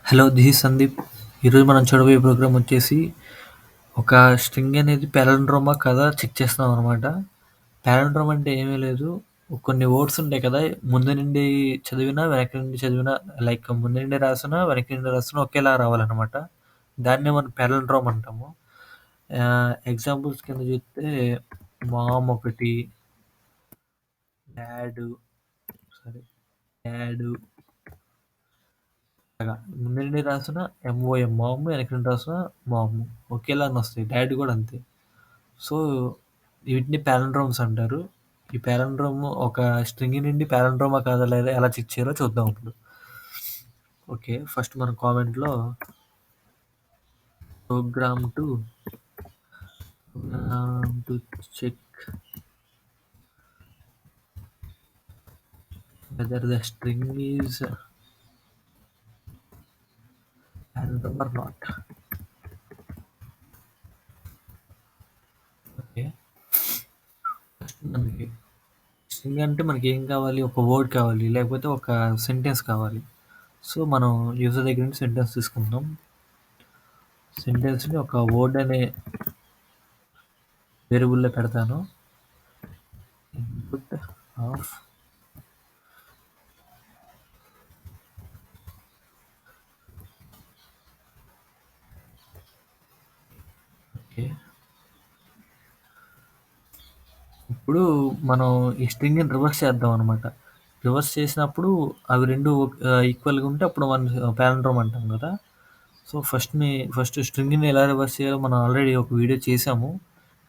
Hello! This is Sandeep. ఈరోజు మనం చూడబోయే ప్రోగ్రామ్ వచ్చేసి, ఒక స్ట్రింగ్ అనేది పాలిండ్రోమా కాదా చెక్ చేస్తున్నామనమాట. పాలిండ్రోమ్ అంటే ఏమీ లేదు. కొన్ని వర్డ్స్ ఉంటాయి కదా! ముందు నుండి చదివినా, వెనక నుండి చదివినా లైక్ ముందు నుండి రాసినా, వెనక నుండి రాసినా ఒకేలా రావాలనమాట. దాన్నే మనం పాలిండ్రోమ్ అంటాము. ఎగ్జాంపుల్స్ కింద చూస్తే మామ్ ఒకటి, డాడు సారీ డాడు అలాగా ముందు నుండి రాసిన ఎంఓఎం మామ్, వెనక నుండి రాసిన మామ్ ఒకేలానే వస్తాయి. డాడీ కూడా అంతే. సో, వీటిని పాలిండ్రోమ్స్ అంటారు. ఈ పాలిండ్రోమ్ ఒక స్ట్రింగ్ నుండి పాలిండ్రోమా కాదా లేదా ఎలా చెక్ చేయాలో చూద్దాం ఇప్పుడు. ఓకే. ఫస్ట్ మనం కామెంట్‌లో program to check whether the string is palindrome or not. Okay. మనకి స్ట్రింగ్ అంటే మనకేం కావాలి? ఒక వర్డ్ కావాలి. లేకపోతే ఒక సెంటెన్స్ కావాలి. సో, మనం యూజర్ దగ్గర నుంచి సెంటెన్స్ తీసుకుందాం. సెంటెన్స్‌ని ఒక వర్డ్ అనే వేరియబుల్‌లో పెడతాను. Input of okay. ఇప్పుడు మనం ఈ స్ట్రింగ్‌ని రివర్స్ చేద్దాం అనమాట. రివర్స్ చేసినప్పుడు అవి 2 ఈక్వల్‌గా ఉంటే అప్పుడు మనం పాలిండ్రోమ్ అంటాం కదా! సో, ఫస్ట్ స్ట్రింగ్‌ని ఎలా రివర్స్ చేయాలో మనం ఆల్రెడీ ఒక వీడియో చేసాము.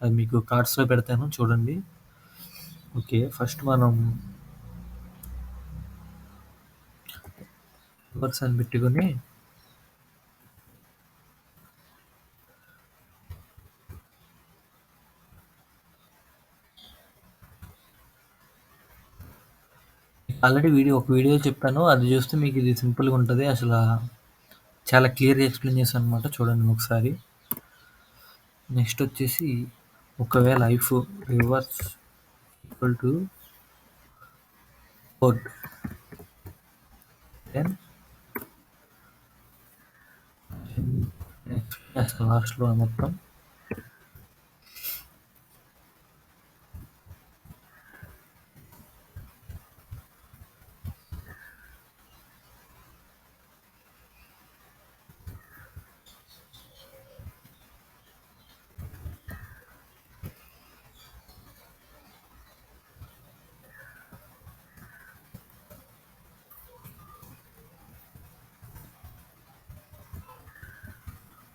అది మీకు కార్డ్స్‌లో పెడతాను చూడండి. ఓకే. ఫస్ట్ మనం రివర్స్ అని పెట్టుకొని ఆల్రెడీ ఒక వీడియో చెప్పాను. అది చూస్తే మీకు ఇది సింపుల్‌గా ఉంటది. చాలా క్లియర్‌గా ఎక్స్‌ప్లెయిన్ చేశాను అనమాట. చూడండి ఒకసారి. నెక్స్ట్ వచ్చేసి ఒకవేళ if reverse equal to code then next లాస్ట్‌లో మొత్తం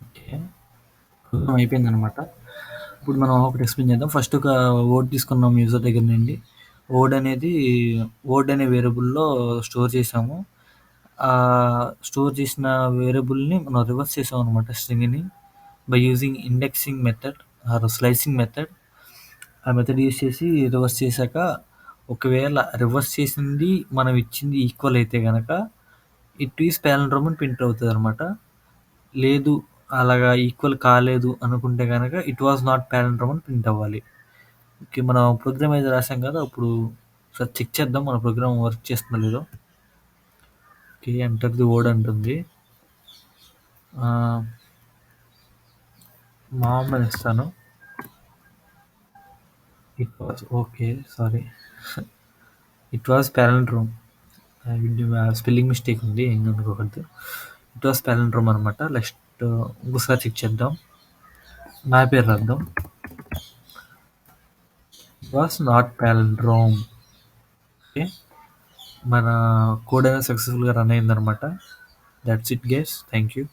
ఓకే. ప్రోగ్రామ్ అయిపోయిందనమాట. ఇప్పుడు మనం ఒకటి ఎక్స్‌ప్లెయిన్ చేద్దాం. ఫస్ట్ ఒక వర్డ్ తీసుకున్నాం యూజర్ దగ్గర నుండి. వర్డ్ అనే వేరియబుల్‌లో స్టోర్ చేసాము. స్టోర్ చేసిన వేరియబుల్‌ని మనం రివర్స్ చేసామనమాట స్ట్రింగ్‌ని by using indexing method or slicing method. ఆ మెథడ్ యూజ్ చేసి రివర్స్ చేశాక, ఒకవేళ రివర్స్ చేసింది మనం ఇచ్చింది ఈక్వల్ అయితే గనక ఇట్ ఈస్ పాలిండ్రోమ్ అని ప్రింట్ అవుతదనమాట. లేదు అలాగా ఈక్వల్ కాలేదు అనుకుంటే గనక ఇట్ వాస్ నాట్ పాలిండ్రోమ్ అని ప్రింట్ అవ్వాలి. ఓకే. మనం ప్రోగ్రామ్ అయితే రాసాం కదా! ఇప్పుడు ఒకసారి చెక్ చేద్దాం మన ప్రోగ్రామ్ వర్క్ చేస్తుందో లేదో. ఓకే. ఎంటర్ ది వర్డ్ అంటుంది. ఆహ్, మామ్ అని ఇస్తాను. It was okay. Sorry. It was palindrome. Spelling mistake ఉంది. ఏం అనుకోవద్దు. ఇట్ వాస్ పాలిండ్రోమ్ అనమాట. నెక్స్ట్ ఇంకోసారి చెక్ చేద్దాం. నా పేరు రాద్దాం. It was not palindrome. Okay. మన కోడ్ అనేది సక్సెస్‌ఫుల్‌గా రన్ అయిందనమాట. That's it guys. Thank you.